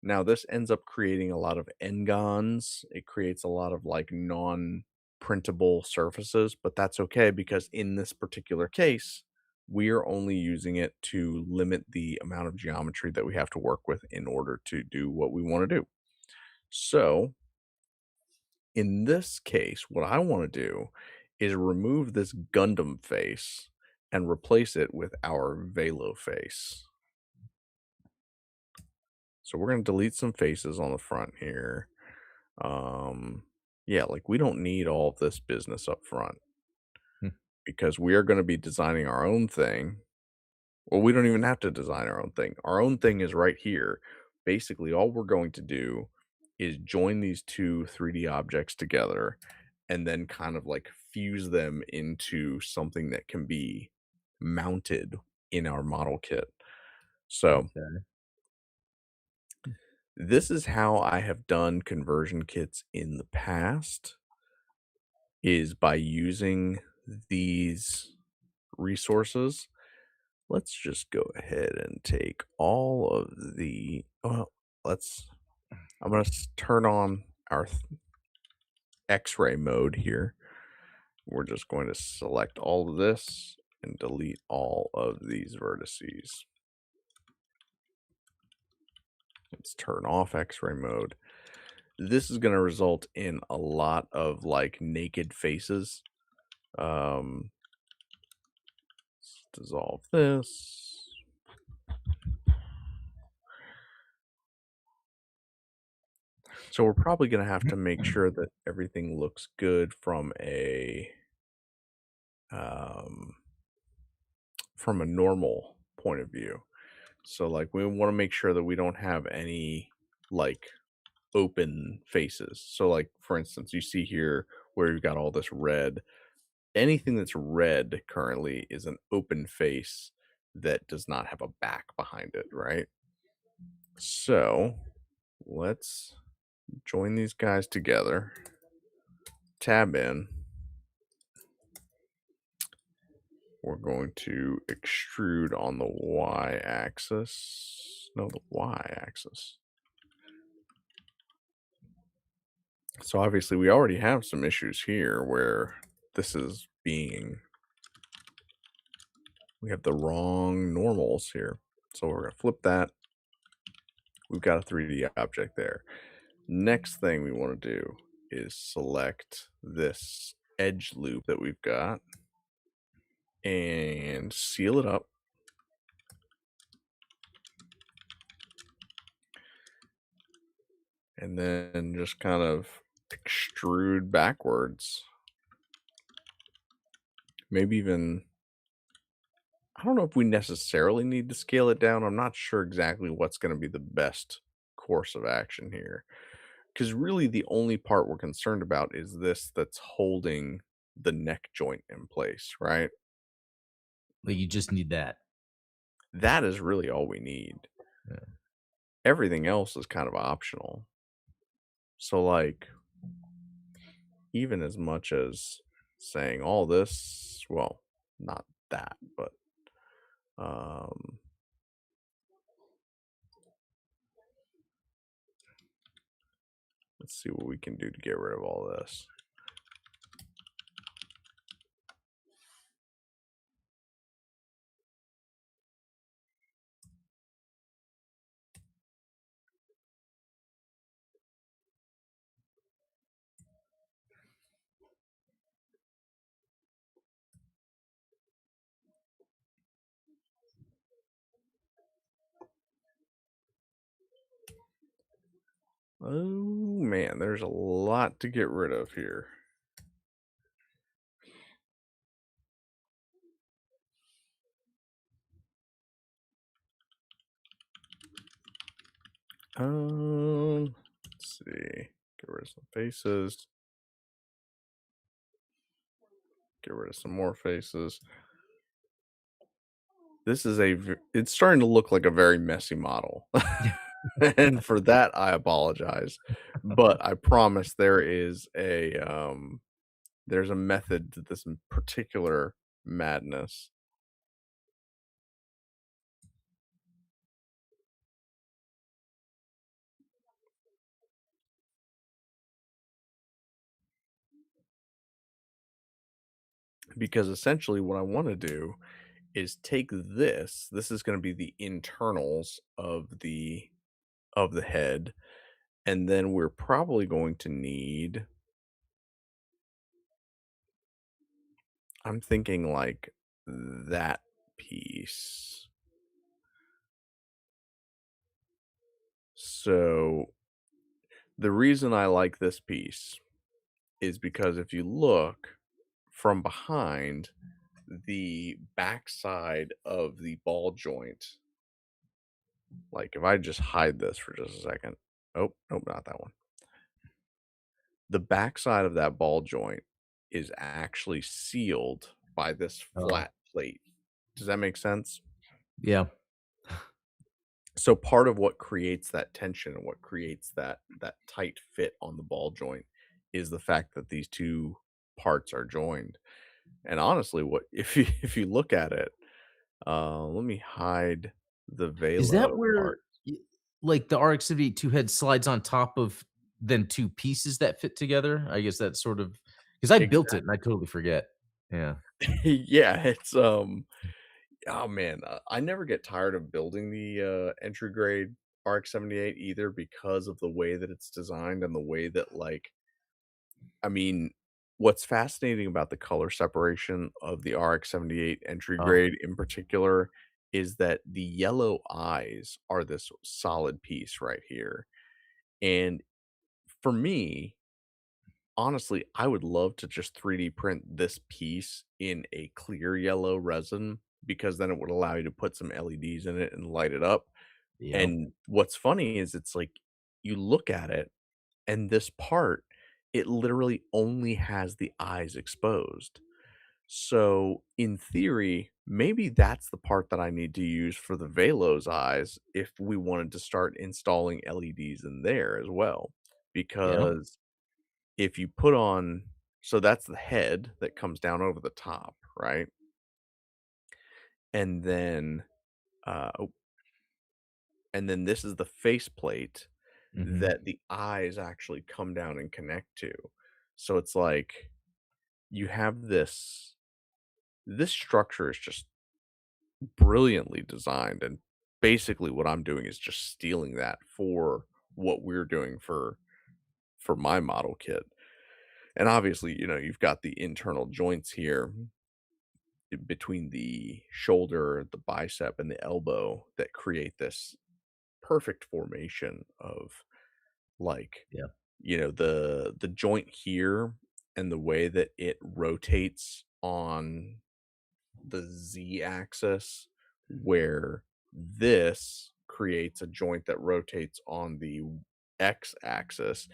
Now, this ends up creating a lot of n-gons. It creates a lot of like non-printable surfaces, but that's okay because in this particular case, we are only using it to limit the amount of geometry that we have to work with in order to do what we want to do. So, in this case, what I want to do is remove this Gundam face and replace it with our Velo face. So we're going to delete some faces on the front here. Yeah, like we don't need all of this business up front Hmm, because we are going to be designing our own thing. Well, we don't even have to design our own thing. Our own thing is right here. Basically, all we're going to do is join these two 3D objects together and then kind of like fuse them into something that can be mounted in our model kit. So, okay. this is how I have done conversion kits in the past is by using these resources. Let's just go ahead and take all of the well, let's I'm going to turn on our X-ray mode here. We're just going to select all of this and delete all of these vertices. Let's turn off X-ray mode. This is going to result in a lot of like naked faces. Um, let's dissolve this. So we're probably going to have to make sure that everything looks good um, from a normal point of view. So, like, we wanna make sure that we don't have any, like, open faces. So, like, for instance, you see here where you've got all this red. Anything that's red currently is an open face that does not have a back behind it, right? So, let's join these guys together, tab in. We're going to extrude on the Y axis. No, the Y axis. So obviously we already have some issues here where this is being, we have the wrong normals here. So we're going to flip that. We've got a 3D object there. Next thing we want to do is select this edge loop that we've got and seal it up. And then just kind of extrude backwards. Maybe even, I don't know if we necessarily need to scale it down. I'm not sure exactly what's going to be the best course of action here. Because really, the only part we're concerned about is this that's holding the neck joint in place, right? Like, you just need that. That is really all we need. Yeah. Everything else is kind of optional. So, like, even as much as saying all this, well, not that, but um, let's see what we can do to get rid of all this. Oh man, there's a lot to get rid of here. Let's see. Get rid of some faces. Get rid of some more faces. This is it's starting to look like a very messy model. And for that I apologize. But I promise there's a method to this particular madness. Because essentially what I want to do is take this is going to be the internals of the head, and then we're probably going to need, I'm thinking like that piece. So the reason I like this piece is because if you look from behind, the backside of the ball joint, like if I just hide this for just a second. Oh, nope, not that one. The backside of that ball joint is actually sealed by this Oh, flat plate. Does that make sense? yeah. So part of what creates that tension and what creates that tight fit on the ball joint is the fact that these two parts are joined. And honestly, what if you look at it, let me hide the Is that Vaelo where, part. y like, the RX-78 head slides on top of then 2 pieces that fit together? I guess that's sort of, because I built it and I totally forget. Yeah. Yeah, it's oh man, I never get tired of building the entry grade RX-78 either because of the way that it's designed and the way that, like, I mean, what's fascinating about the color separation of the RX-78 entry Oh, grade in particular is that the yellow eyes are this solid piece right here. And for me, honestly, I would love to just 3D print this piece in a clear yellow resin because then it would allow you to put some LEDs in it and light it up. Yep. And what's funny is it's like you look at it and this part, it literally only has the eyes exposed. So, in theory, maybe that's the part that I need to use for the Velo's eyes if we wanted to start installing LEDs in there as well. Yeah. Because if you put on, so that's the head that comes down over the top, right? And then, oh, and then this is the faceplate Mhm. that the eyes actually come down and connect to. So it's like you have this structure is just brilliantly designed, and basically what I'm doing is just stealing that for what we're doing for my model kit. And obviously, you've got the internal joints here between the shoulder, the bicep, and the elbow that create this perfect formation of like, Yeah. the joint here and the way that it rotates on the Z axis, where this creates a joint that rotates on the X axis.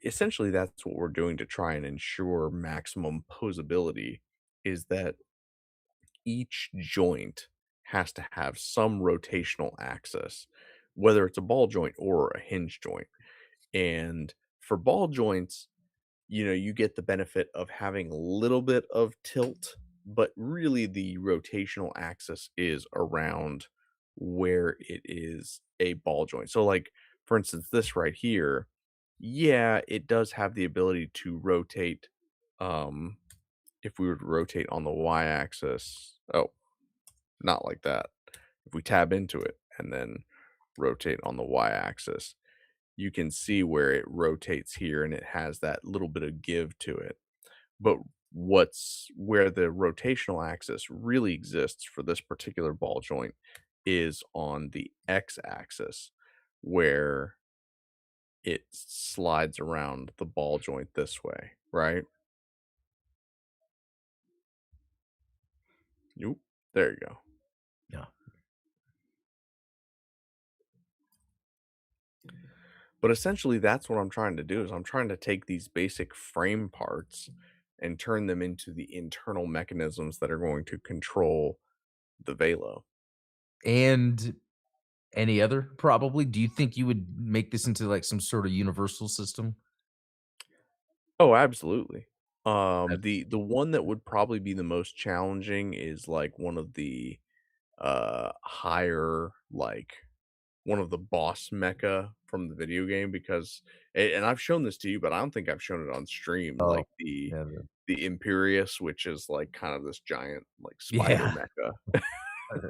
Essentially, that's what we're doing to try and ensure maximum posability, is that each joint has to have some rotational axis, whether it's a ball joint or a hinge joint. And for ball joints, you get the benefit of having a little bit of tilt, but really the rotational axis is around where it is a ball joint. So, like, for instance, this right here, yeah, it does have the ability to rotate. Um, if we were to rotate on the y axis, oh, not like that. If we tab into it and then rotate on the y axis, you can see where it rotates here and it has that little bit of give to it. But what's where the rotational axis really exists for this particular ball joint is on the X axis, where it slides around the ball joint this way, right? Nope. There you go. Yeah. But essentially that's what I'm trying to do is I'm trying to take these basic frame parts and turn them into the internal mechanisms that are going to control the Velo. And any other probably? Do you think you would make this into, like, some sort of universal system? Oh, absolutely. That's The one that would probably be the most challenging is like one of the higher, like one of the boss mecha from the video game, because and I've shown this to you, but I don't think I've shown it on stream, oh, like the yeah, the Imperious, which is like kind of this giant like spider yeah, mecha.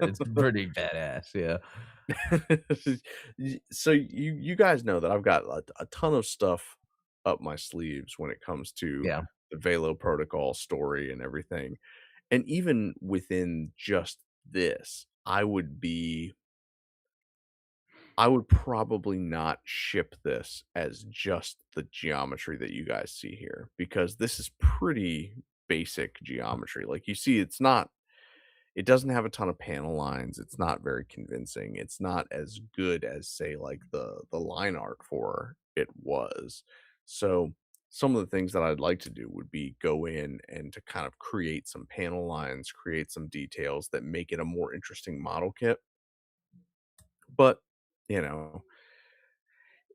it's pretty badass, yeah, So you guys know that I've got a ton of stuff up my sleeves when it comes to yeah, the Velo protocol story and everything. And even within just this, I would probably not ship this as just the geometry that you guys see here, because this is pretty basic geometry. Like you see, it doesn't have a ton of panel lines. It's not very convincing. It's not as good as, say, like the line art for it was. So some of the things that I'd like to do would be go in and to kind of create some panel lines, create some details that make it a more interesting model kit. But you know,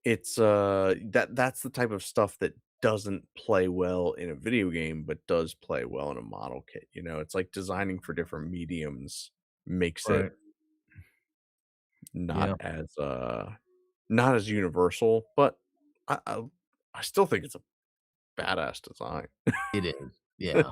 it's that's the type of stuff that doesn't play well in a video game, but does play well in a model kit. It's like designing for different mediums makes it right, not yeah, as not as universal, but I I, I still think it's a badass design. it is, yeah,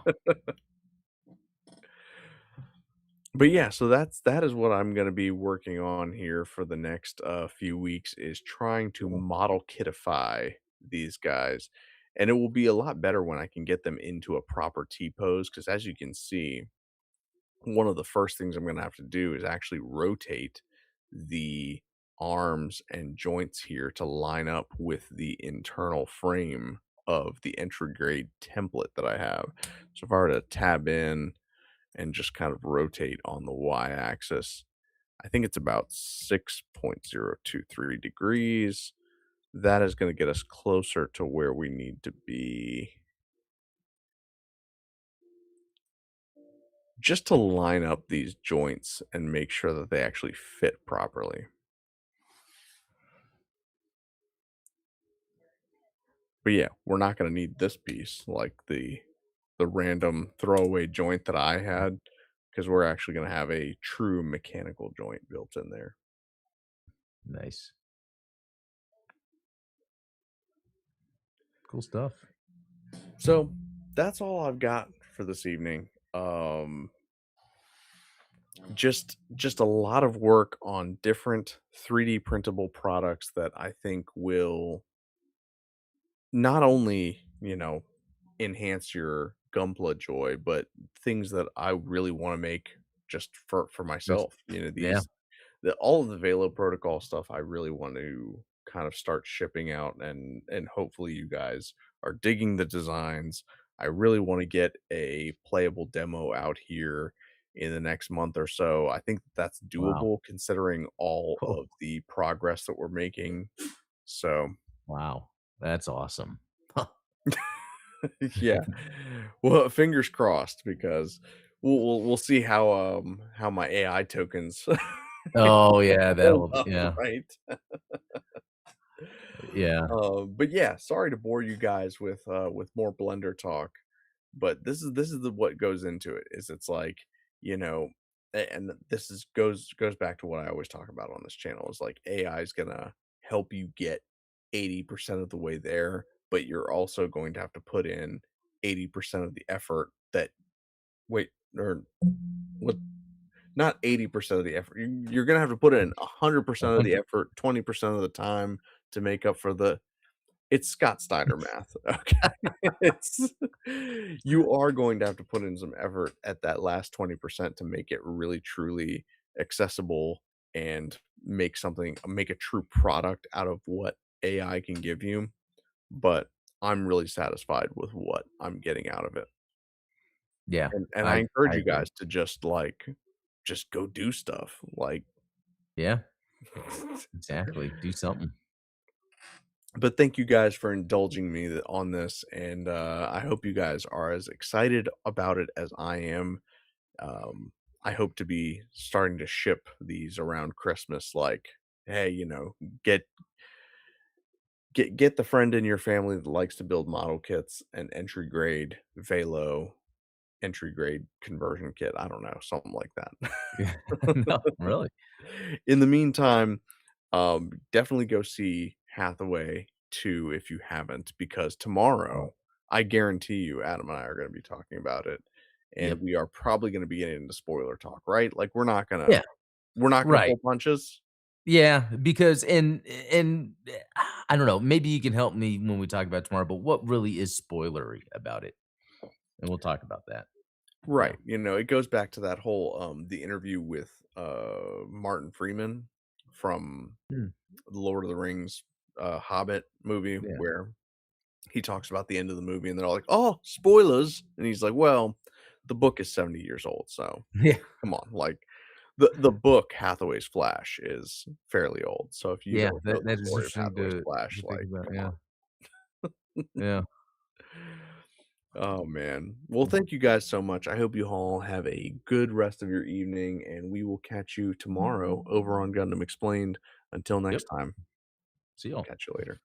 But yeah, so that is what I'm gonna be working on here for the next few weeks, is trying to cool, model kitify these guys, and it will be a lot better when I can get them into a proper T pose. Because as you can see, one of the first things I'm gonna have to do is actually rotate the arms and joints here to line up with the internal frame of the entry grade template that I have. So if I were to tab in and just kind of rotate on the y-axis. I think it's about 6.023 degrees. That is gonna get us closer to where we need to be, just to line up these joints and make sure that they actually fit properly. But yeah, we're not gonna need this piece, like the random throwaway joint that I had, because 'cause we're actually gonna have a true mechanical joint built in there. Nice. Cool stuff. So, that's all I've got for this evening. Just a lot of work on different 3D printable products that I think will not only, enhance your Gunpla joy, but things that I really wanna make just for Just myself. yeah. All of the Vaelo protocol stuff I really want to kind of start shipping out, and hopefully you guys are digging the designs. I really wanna get a playable demo out here in the next month or so. I think that's Wow. doable considering all Oh, of the progress that we're making. So wow. That's awesome. yeah. Well, fingers crossed because we'll see how my AI tokens Oh, yeah, hold that'll up, yeah, right? yeah, But yeah, sorry to bore you guys with more Blender talk, but this is the what goes into it. Is it's like, you know, and this is goes back to what I always talk about on this channel is like AI is gonna help you get 80% of the way there, but you're also going to have to put in 80% of the effort that wait, or what, not 80% of the effort. You're gonna have to put in 100% of the 100. effort, 20% of the time to make up for the it's Scott Steiner math, okay? It's you are going to have to put in some effort at that last 20% to make it really truly accessible and make a true product out of what AI can give you, but I'm really satisfied with what I'm getting out of it. Yeah, And I I encourage you agree. guys to just go do stuff, like Yeah, exactly. Do something. but thank you guys for indulging me on this, and I hope you guys are as excited about it as I am. Um, I hope to be starting to ship these around Christmas. Like, hey, get get the friend in your family that likes to build model kits and entry grade Velo entry grade conversion kit. I don't know, something like Yeah. that. No, really. In the meantime, definitely go see Hathaway 2 if you haven't, because Oh, tomorrow, I guarantee you, Adam and I are gonna be talking about it, and yep. we are probably gonna be getting into spoiler talk, right? Like, Yeah, we're not gonna right. pull punches? Yeah, because I don't know, maybe you can help me when we talk about tomorrow, but what really is spoilery about it? And we'll talk about that. Yeah. Right, it goes back to that whole, the interview with, Martin Freeman from Mm, the Lord of the Rings, Hobbit movie yeah. where he talks about the end of the movie and they're all like, "Oh, spoilers." And he's like, "Well, the book is 70 years old, so Yeah. come on." Like the book Hathaway's Flash is fairly old. So if you Yeah, don't know that the that is story of interesting Hathaway's to Flash, think like, about, come yeah. on. Yeah. Oh man. Well, Mm. thank you guys so much. I hope you all have a good rest of your evening and we will catch you tomorrow over on Gundam Explained. Until next Yep. time, See y'all. catch you later.